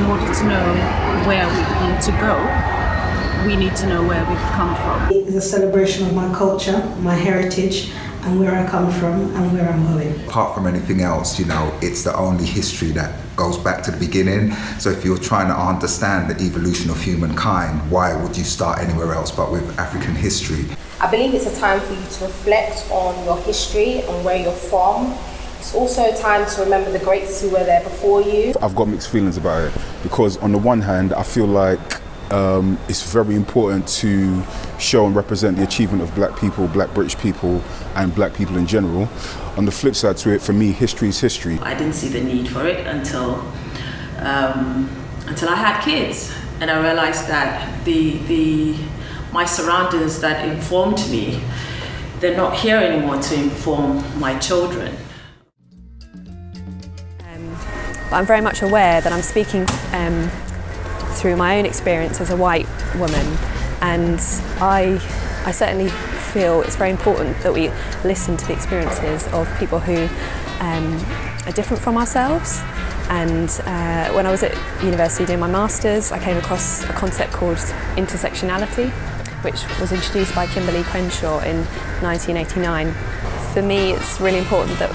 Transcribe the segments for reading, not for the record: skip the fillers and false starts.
order to know where we need to go, we need to know where we've come from. It's a celebration of my culture, my heritage, and where I come from and where I'm going. Apart from anything else, it's the only history that goes back to the beginning. So if you're trying to understand the evolution of humankind, why would you start anywhere else but with African history? I believe it's a time for you to reflect on your history and where you're from. It's also a time to remember the greats who were there before you. I've got mixed feelings about it because on the one hand, I feel like it's very important to show and represent the achievement of black people, black British people, and black people in general. On the flip side to it, for me, history is history. I didn't see the need for it until I had kids, and I realized that my surroundings that informed me, they're not here anymore to inform my children. But I'm very much aware that I'm speaking through my own experience as a white woman, and I certainly feel it's very important that we listen to the experiences of people who are different from ourselves. And when I was at university doing my masters, I came across a concept called intersectionality, which was introduced by Kimberly Crenshaw in 1989. For me, it's really important that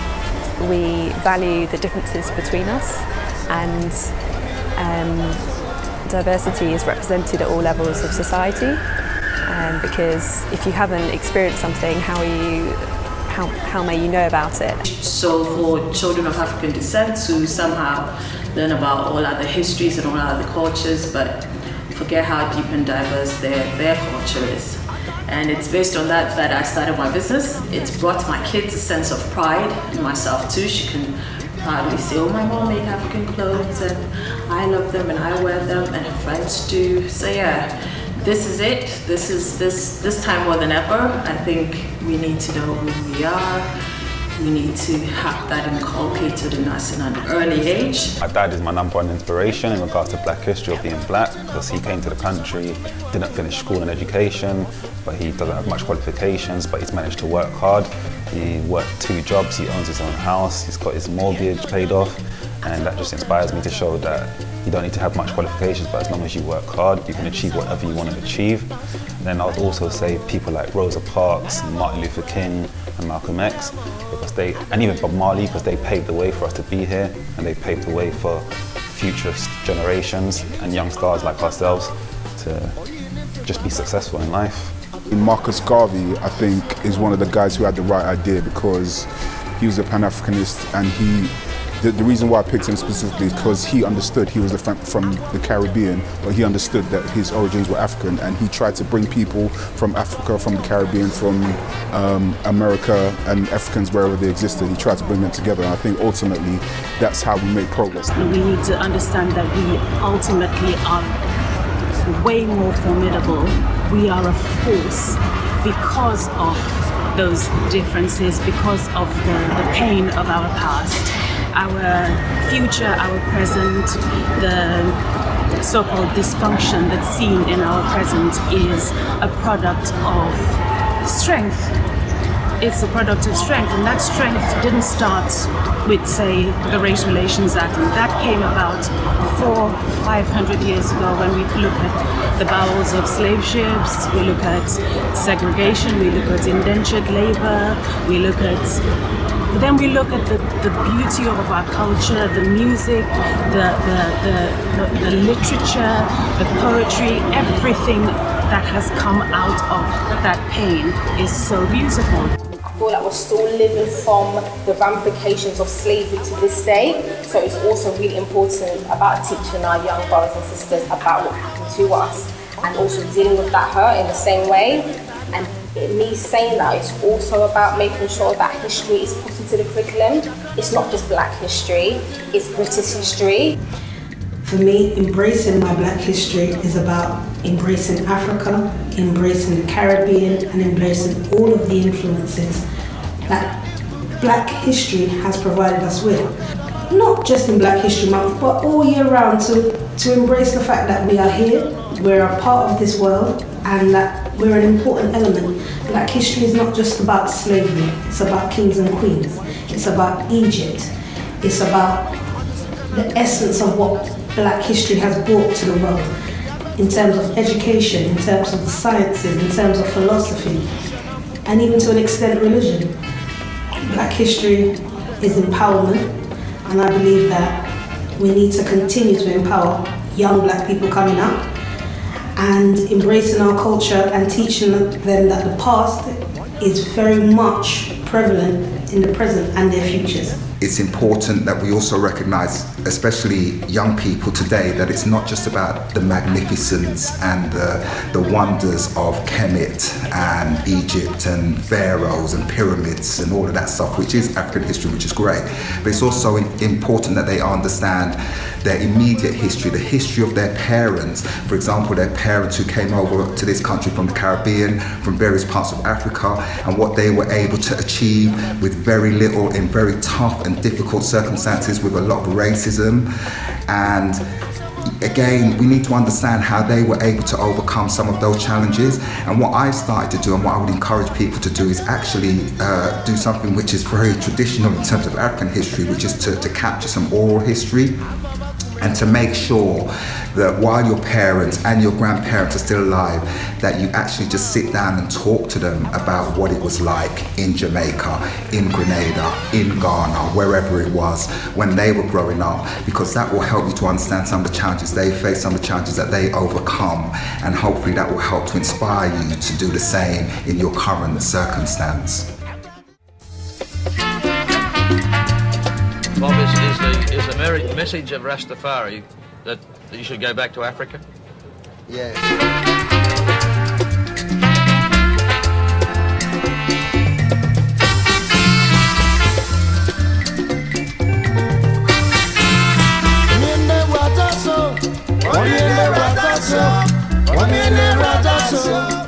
we value the differences between us, and diversity is represented at all levels of society, because if you haven't experienced something, how may you know about it? So for children of African descent to somehow learn about all other histories and all other cultures, but forget how deep and diverse their culture is. And it's based on that I started my business. It's brought my kids a sense of pride, and myself too. She can proudly say, oh, my mom made African clothes and I love them and I wear them and her friends do. So yeah, this is it. This time more than ever, I think we need to know who we are. We need to have that inculcated in us in an early age. My dad is my number one inspiration in regards to black history of being black, because he came to the country, didn't finish school and education, but he doesn't have much qualifications, but he's managed to work hard. He worked 2 jobs, he owns his own house, he's got his mortgage paid off, and that just inspires me to show that you don't need to have much qualifications, but as long as you work hard, you can achieve whatever you want to achieve. And then I would also say people like Rosa Parks, Martin Luther King, and Malcolm X, and even Bob Marley, because they paved the way for us to be here, and they paved the way for future generations and young stars like ourselves to just be successful in life. Marcus Garvey, I think, is one of the guys who had the right idea, because he was a Pan-Africanist, and the reason why I picked him specifically is because he understood he was from the Caribbean, but he understood that his origins were African, and he tried to bring people from Africa, from the Caribbean, from America, and Africans wherever they existed. He tried to bring them together, and I think ultimately that's how we make progress. We need to understand that we ultimately are way more formidable. We are a force because of those differences, because of the pain of our past. Our future, our present, the so-called dysfunction that's seen in our present is a product of strength. It's a product of strength, and that strength didn't start with, say, the Race Relations Act. And that came about 400-500 years ago, when we look at the bowels of slave ships, we look at segregation, we look at indentured labor, then we look at the beauty of our culture, the music, the literature, the poetry, everything that has come out of that pain is so beautiful. I feel like we're still living from the ramifications of slavery to this day, so it's also really important about teaching our young brothers and sisters about what happened to us, and also dealing with that hurt in the same way. And me saying that, it's also about making sure that history is put into the curriculum. It's not just black history, it's British history. For me, embracing my black history is about embracing Africa, embracing the Caribbean, and embracing all of the influences that black history has provided us with. Not just in Black History Month, but all year round, to embrace the fact that we are here, we're a part of this world, and that we're an important element. Black history is not just about slavery, it's about kings and queens, it's about Egypt, it's about the essence of what Black history has brought to the world in terms of education, in terms of the sciences, in terms of philosophy, and even to an extent religion. Black history is empowerment, and I believe that we need to continue to empower young Black people coming up and embracing our culture and teaching them that the past is very much prevalent in the present and their futures. It's important that we also recognise, especially young people today, that it's not just about the magnificence and the wonders of Kemet and Egypt and pharaohs and pyramids and all of that stuff, which is African history, which is great. But it's also important that they understand their immediate history, the history of their parents. For example, their parents who came over to this country from the Caribbean, from various parts of Africa, and what they were able to achieve with very little in very tough and difficult circumstances, with a lot of racism. And again, we need to understand how they were able to overcome some of those challenges. And what I started to do, and what I would encourage people to do, is actually do something which is very traditional in terms of African history, which is to capture some oral history, and to make sure that while your parents and your grandparents are still alive, that you actually just sit down and talk to them about what it was like in Jamaica, in Grenada, in Ghana, wherever it was, when they were growing up, because that will help you to understand some of the challenges they face, some of the challenges that they overcome, and hopefully that will help to inspire you to do the same in your current circumstance. Bob, is the message of Rastafari that you should go back to Africa? Yes. Wamiende wataso